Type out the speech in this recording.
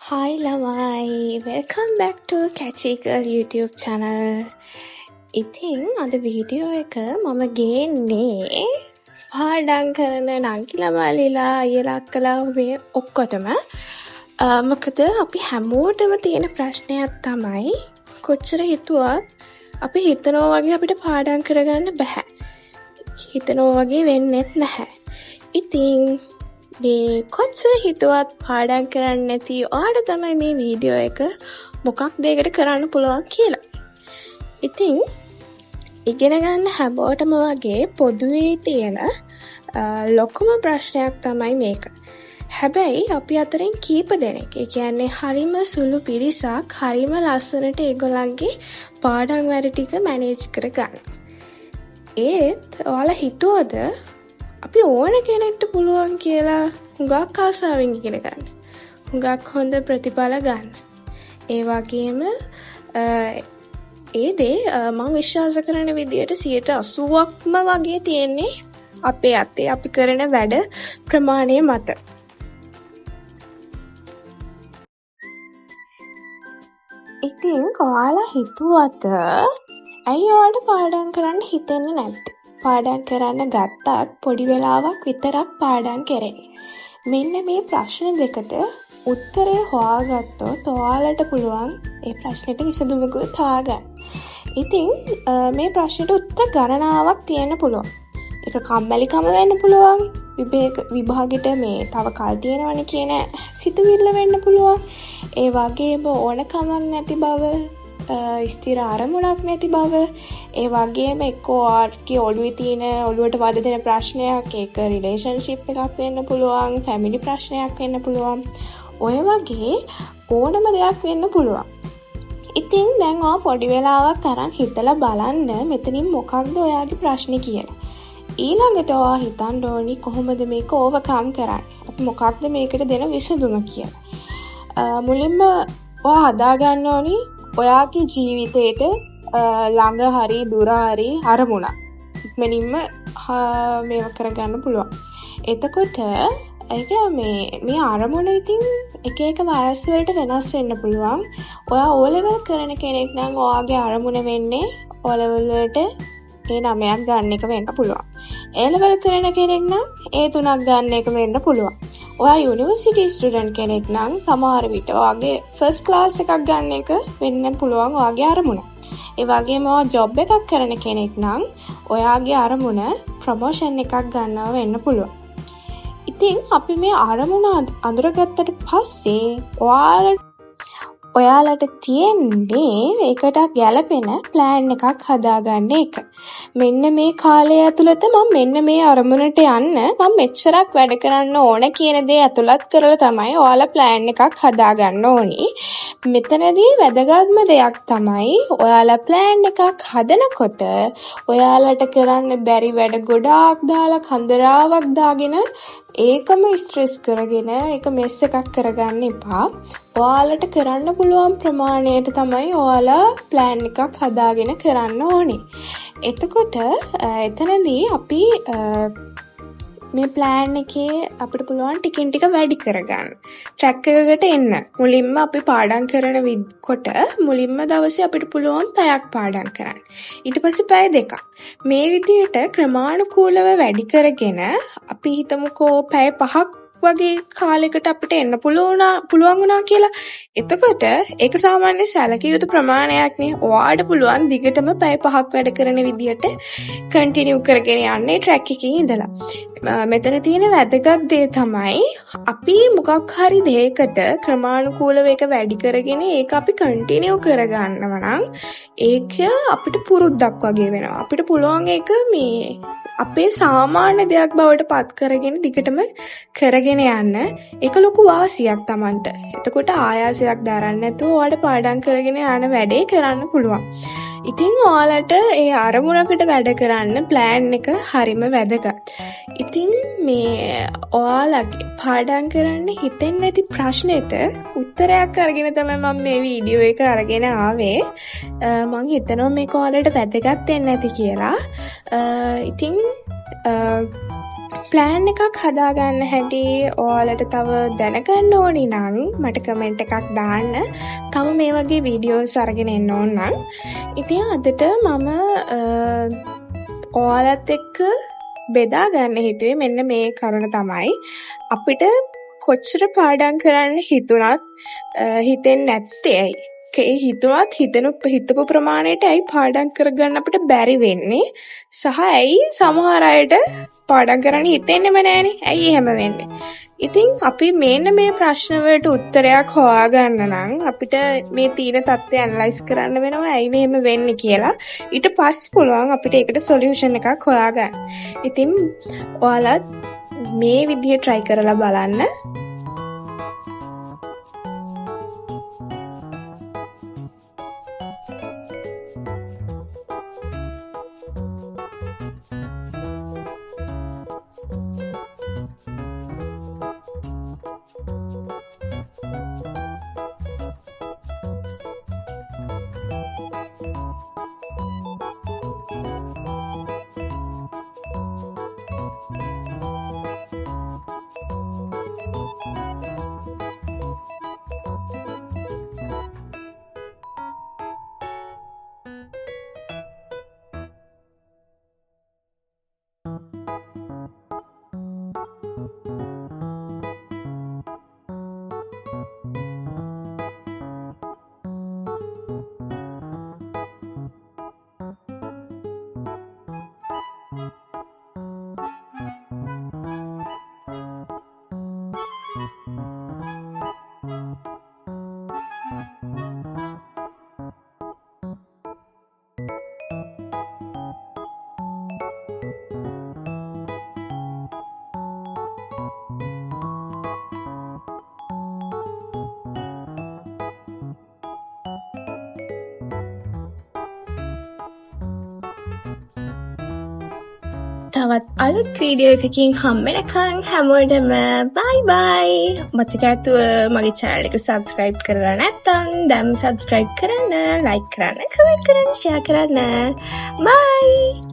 Hi ළමයි, welcome back to Catchy Girl YouTube channel. ඉතින් අද වීඩියෝ එක මම ගේන්නේ පාඩම් කරන නංගි ළමයිලා අයියලා අක්කලා මේ ඔක්කොටම. මොකද අපි හැමෝටම තියෙන ප්‍රශ්නයක් තමයි කොච්චර හිතුවත් අපි හිතනවා වගේ අපිට පාඩම් කරගන්න බෑ. හිතනවා වගේ වෙන්නෙත් නැහැ. ඉතින් මේ කොච්චර හිතුවත් පාඩම් කරන්නේ නැති ඔයාලට තමයි මේ වීඩියෝ එක මොකක්ද ඒකට කරන්න පුළුවන් කියලා. ඉතින් ඉගෙන ගන්න හැමෝටම වගේ පොදුවේ තියෙන ලොකුම ප්‍රශ්නයක් තමයි මේක. හැබැයි අපි අතරින් කීප දෙනෙක්, ඒ කියන්නේ හරිම සුළු පිරිසක් හරිම ලස්සනට ඒගොල්ලන්ගේ පාඩම් වැඩ ටික මැනේජ් කරගන්න. ඒත් ඔයාලා හිතුවද අපි ඕන කෙනෙක්ට පුළුවන් කියලා හුඟක් ආසාවෙන් ඉගෙන ගන්න. හුඟක් හොඳ ප්‍රතිඵල ගන්න. ඒ වගේම ඒ දේ මම විශ්වාස කරන විදිහට 80%ක්ම වගේ තියෙන්නේ අපේ අතේ අපි කරන වැඩ ප්‍රමාණය මත. ඉතින් ඔයාලා හිතුවද ඇයි ඔයාලට පාඩම් කරන්න හිතෙන්නේ නැත්තේ? පාඩම් කරන්න ගත්තත් පොඩි වෙලාවක් විතරක් පාඩම් කරන්නේ. මෙන්න මේ ප්‍රශ්න දෙකට උත්තරය හොයාගත්තොත් ඔයාලට පුළුවන් ඒ ප්‍රශ්නෙට විසඳුමකුත් හොයාගන්න. ඉතින් මේ ප්‍රශ්නෙට උත්තර ගණනාවක් තියෙන්න පුළුවන්. ඒක කම්මැලිකම වෙන්න පුළුවන්. විභාගෙට මේ තව කල් තියෙනවනේ කියන සිතුවිල්ල වෙන්න පුළුවන්. ඒ වගේම ඕනකමක් නැති බව, ස්ථිර අරමුණක් නැති බව, ඒ වගේම එක්කෝ ආර්ගේ ඔළුවේ තියෙන ඔළුවට වද දෙන ප්‍රශ්නයක්, ඒක රිලේෂන්ෂිප් එකක් වෙන්න පුළුවන්, ෆැමිලි ප්‍රශ්නයක් වෙන්න පුළුවන්. ඔය වගේ ඕනම දෙයක් වෙන්න පුළුවන්. ඉතින් දැන් ඔයා පොඩි වෙලාවක් අරන් හිතලා බලන්න මෙතනින් මොකක්ද ඔයාගේ ප්‍රශ්නේ කියලා. ඊළඟට ඔයා හිතන්න ඕනි කොහොමද මේක ඕවර්කම් කරන්නේ? අපි මොකක්ද මේකට දෙන විසඳුම කියලා. මුලින්ම ඔයා හදාගන්න ඕනි ඔයාගේ ජීවිතේට ළඟ හරි දුර හරි අරමුණක් ඉක්මනින්ම මේව කරගන්න පුළුවන්. එතකොට ඒක මේ අරමුණ ඉතින් එක එක වයස් වලට වෙනස් වෙන්න පුළුවන්. ඔයා O level කරන කෙනෙක් නම් ඔයාගේ අරමුණ වෙන්නේ O level වලට ඒ 9ක් ගන්න එක වෙන්න පුළුවන්. A level කරන කෙනෙක් නම් A3ක් ගන්න එක වෙන්න පුළුවන්. ඔයා යුනිවර්සිටි ස්ටුඩන්ට් කෙනෙක් නම් සමහර විට ඔයාගේ ෆස්ට් ක්ලාස් එකක් ගන්න එක වෙන්න පුළුවන් ඔයාගේ අරමුණ. ඒ වගේම ඔයා ජොබ් එකක් කරන කෙනෙක් නම් ඔයාගේ අරමුණ ප්‍රොමෝෂන් එකක් ගන්නවා වෙන්න පුළුවන්. ඉතින් අපි මේ අරමුණ අඳුරගත්තට පස්සේ ඔයාලට තියෙන්නේ ඒකට ගැලපෙන ප්ලෑන් එකක් හදාගන්න එක. මෙන්න මේ කාලය ඇතුළත මම මෙන්න මේ අරමුණට යන්න මම මෙච්චරක් වැඩ කරන්න ඕන කියන දේ ඇතුළත් කරලා තමයි ඔයාලා ප්ලෑන් එකක් හදාගන්න ඕනි. මෙතනදී වැදගත්ම දෙයක් තමයි ඔයාලා ප්ලෑන් එකක් හදනකොට ඔයාලට කරන්න බැරි වැඩ ගොඩාක් දාලා කන්දරාවක් දාගෙන ඒකම ස්ට්‍රෙස් කරගෙන ඒක මෙස් එකක් කරගන්න එපා. ඔයාලට කරන්න පුළුවන් ප්‍රමාණයට තමයි ඔයාලා ප්ලෑන් එකක් හදාගෙන කරන්න ඕනේ. එතකොට එතනදී අපි මේ ප්ලෑන් එකේ අපිට පුළුවන් ටිකින් ටික වැඩි කරගන්න. ට්‍රැක් එකකට එන්න. මුලින්ම අපි පාඩම් කරන කොට මුලින්ම දවසේ අපිට පුළුවන් පැයක් පාඩම් කරන්න. ඊට පස්සේ පැය දෙකක්. මේ විදිහට ක්‍රමානුකූලව වැඩි කරගෙන අපි හිතමුකෝ පැය 5ක් වගේ කාලයකට අපිට එන්න පුළුවන් වුණා කියලා. එතකොට ඒක සාමාන්‍ය සැලකිය යුතු ප්‍රමාණයක් නේ. ඔයාට පුළුවන් දිගටම පැය 5ක් වැඩ කරන විදිහට කන්ටිනියු කරගෙන යන්නේ ට්‍රැක් එකේ ඉඳලා. මෙතන තියෙන වැදගත් දේ තමයි අපි මොකක් හරි දෙයකට ක්‍රමානුකූලව ඒක වැඩි කරගෙන ඒක අපි කන්ටිනියු කරගන්නවා නම් ඒක අපිට පුරුද්දක් වගේ වෙනවා. අපිට පුළුවන් ඒක මේ අපේ සාමාන්‍ය දෙයක් බවට පත් කරගෙන දිගටම කරගෙන යන්න. ඒක ලොකු වාසියක් Tamanට. එතකොට ආයාසයක් දරන්න නැතුව ඔයාලට පාඩම් කරගෙන යන වැඩේ කරන්න පුළුවන්. ඉතින් ඔයාලට ඒ අරමුණකට වැඩ කරන්න ප්ලෑන් එක හරිම වැදගත්. ඉතින් මේ ඔයාලගේ පාඩම් කරන්න හිතෙන්නේ නැති ප්‍රශ්නෙට උත්තරයක් අරගෙන තමයි මම මේ වීඩියෝ එක අරගෙන ආවේ. මම හිතනවා මේක ඔයාලට වැදගත් වෙන්න ඇති කියලා. ඉතින් ප්ලෑන් එකක් හදාගන්න හැටි ඔයාලට තව දැනගන්න ඕනි නම් මට කමෙන්ට් එකක් දාන්න. තව මේ වගේ වීඩියෝස් අරගෙන එන්න ඕන නම්. ඉතින් අදට මම ඔයාලත් එක්ක බෙදා ගන්න හිතුවේ මෙන්න මේ කරුණ තමයි. අපිට කොච්චර පාඩම් කරන්න හිතුණත් හිතෙන්නේ නැත්තේ ඇයි? හිතුවත් හිතපු ප්‍රමාණයට ඇයි පාඩම් කරගන්න අපිට බැරි වෙන්නේ? සහ ඇයි සමහර අයට පාඩම් කරන්න හිතෙන්නේම නැහනේ? ඇයි එහෙම වෙන්නේ? ඉතින් අපි මෙන්න මේ ප්‍රශ්න වලට උත්තරයක් හොයාගන්න නම් අපිට මේ තීන தත්ත්වය ඇනලයිස් කරන්න වෙනවා ඇයි මෙහෙම වෙන්නේ කියලා. ඊට පස්සේ පුළුවන් අපිට ඒකට සොලියුෂන් එකක් හොයාගන්න. ඉතින් ඔයාලත් මේ විදිය try කරලා බලන්න. තවත් අලුත් වීඩියෝ එකකින් හම්බෙනකන් හැමෝටම බයි බයි. මතක ඇතුව මගේ channel එක subscribe කරලා නැත්නම් දැන් subscribe කරන්න, like කරන්න, comment කරන්න, share කරන්න. bye.